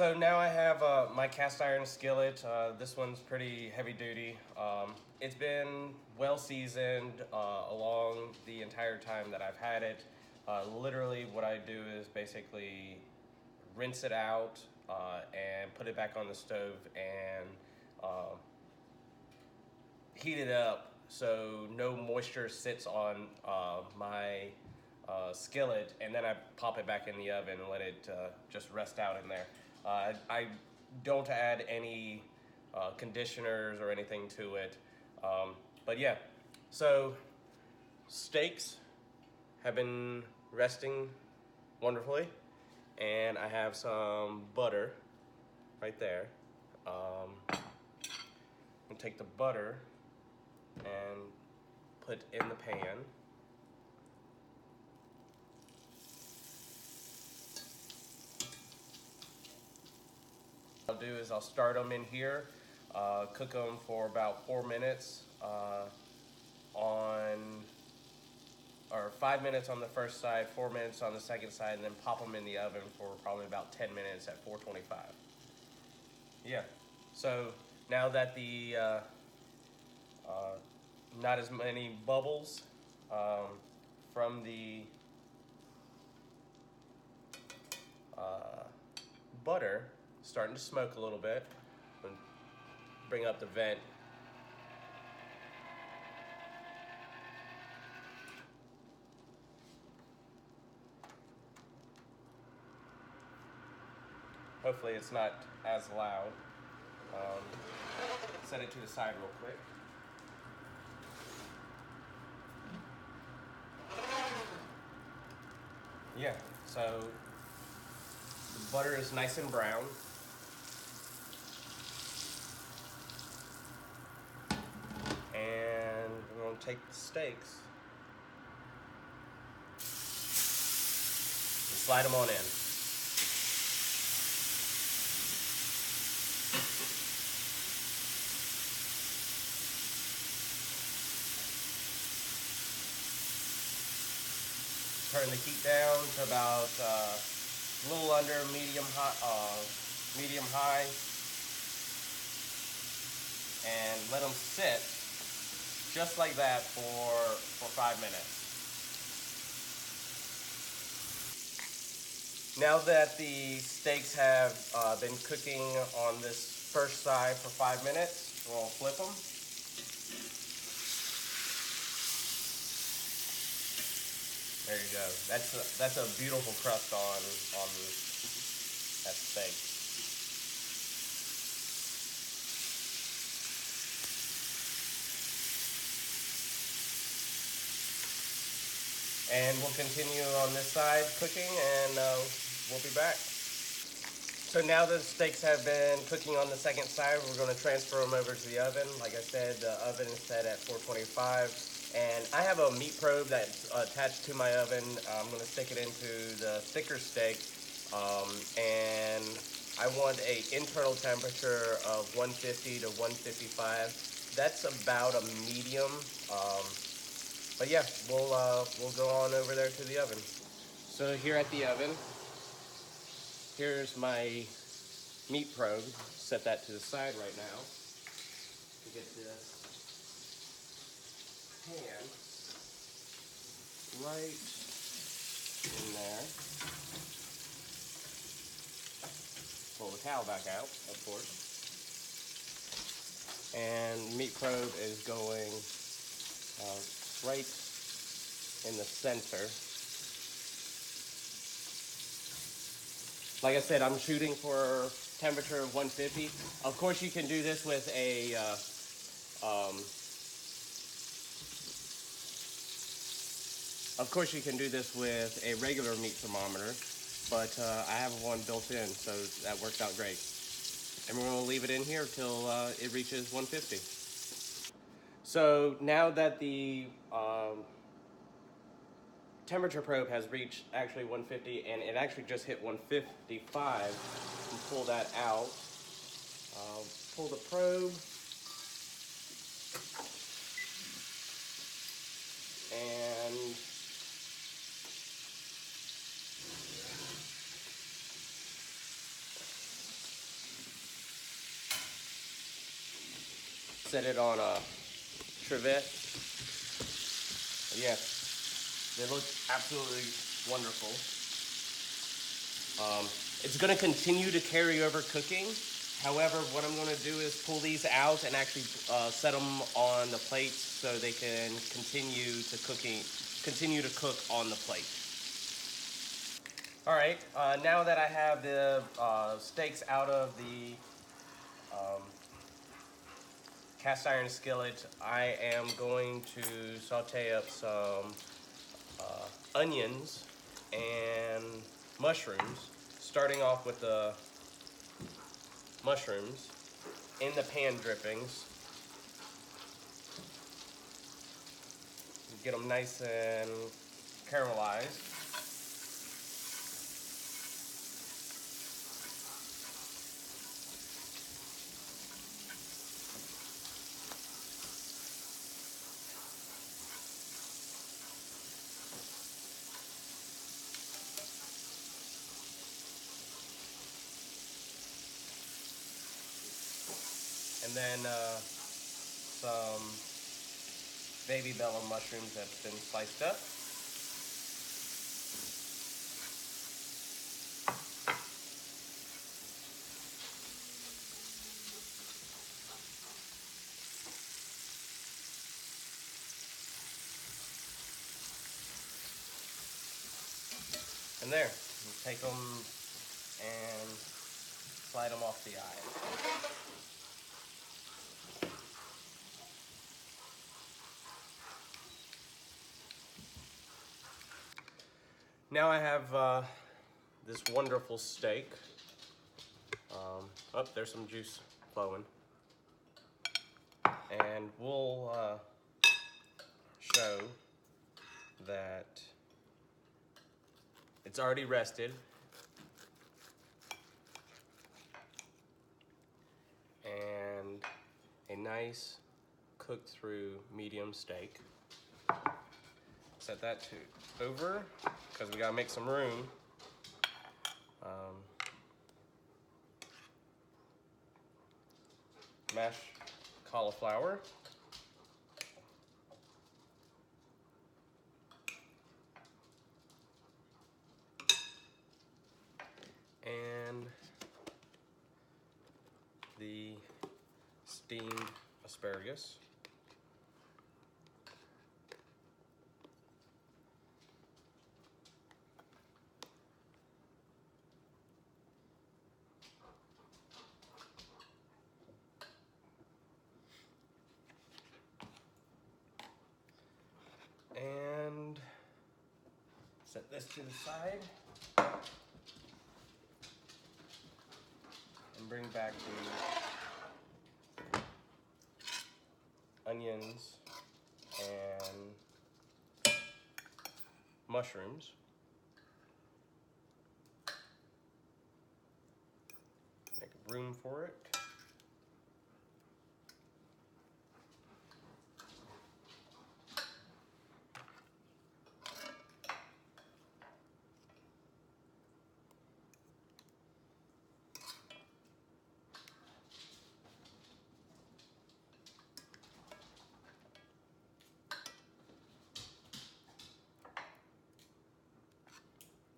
So now I have my cast iron skillet. This one's pretty heavy duty. It's been well seasoned along the entire time that I've had it. Literally what I do is basically rinse it out and put it back on the stove and heat it up so no moisture sits on my skillet, and then I pop it back in the oven and let it just rest out in there. I don't add any conditioners or anything to it. But yeah, so steaks have been resting wonderfully, and I have some butter right there. And take the butter and put in the pan. What I'll do is I'll start them in here, cook them for about 4 minutes or 5 minutes on the first side, 4 minutes on the second side, and then pop them in the oven for probably about 10 minutes at 425. Yeah, so now that the not as many bubbles from the butter starting to smoke a little bit, and bring up the vent. Hopefully it's not as loud. Set it to the side real quick. Yeah, so the butter is nice and brown. And we're going to take the steaks and slide them on in. Turn the heat down to about a little under medium high, and let them sit just like that for 5 minutes. Now that the steaks have been cooking on this first side for 5 minutes, we'll flip them. There you go. That's a beautiful crust on that steak. And we'll continue on this side cooking, and we'll be back. So now the steaks have been cooking on the second side, we're going to transfer them over to the oven. Like I said, the oven is set at 425. And I have a meat probe that's attached to my oven. I'm going to stick it into the thicker steak. And I want an internal temperature of 150 to 155. That's about a medium. But yeah, we'll go on over there to the oven. So here at the oven, here's my meat probe. Set that to the side right now to get this pan right in there. Pull the towel back out, of course. And meat probe is going right in the center. Like I said, I'm shooting for temperature of 150. Of course, you can do this with a regular meat thermometer, but I have one built in, so that works out great. And we're going to leave it in here till it reaches 150. So now that the temperature probe has reached actually 150, and it actually just hit 155, you pull that out. Pull the probe, and set it on a trivet. Yeah, they look absolutely wonderful. It's going to continue to carry over cooking. However, what I'm going to do is pull these out and actually set them on the plates so they can continue to cook on the plate. All right, now that I have the steaks out of the cast iron skillet, I am going to saute up some onions and mushrooms, starting off with the mushrooms in the pan drippings. Get them nice and caramelized. And then some baby bella mushrooms that's been sliced up. And there, you take them and slide them off the eye. Now I have this wonderful steak. Oh, there's some juice flowing. And we'll show that it's already rested. And a nice cooked through medium steak. Set that over because we gotta make some room. Mashed cauliflower. And the steamed asparagus. And set this to the side. And bring back the onions and mushrooms. Make room for it.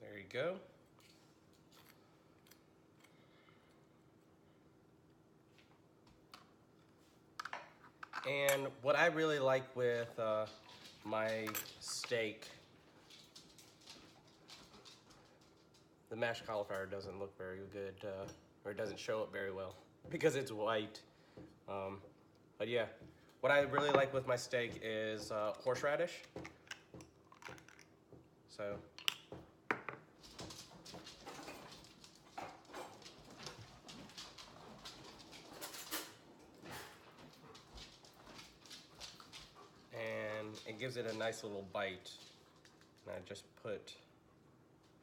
There you go. And what I really like with my steak, the mashed cauliflower doesn't look very good, or it doesn't show up very well because it's white. But yeah, what I really like with my steak is horseradish. So. It gives it a nice little bite. And I just put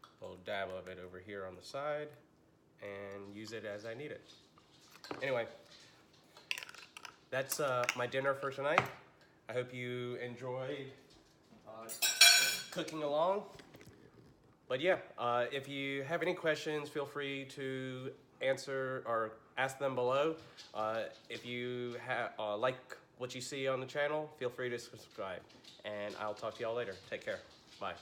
a little dab of it over here on the side and use it as I need it. Anyway, that's my dinner for tonight. I hope you enjoyed cooking along. But yeah, if you have any questions, feel free to answer or ask them below. If you like what you see on the channel, feel free to subscribe. And I'll talk to y'all later. Take care. Bye.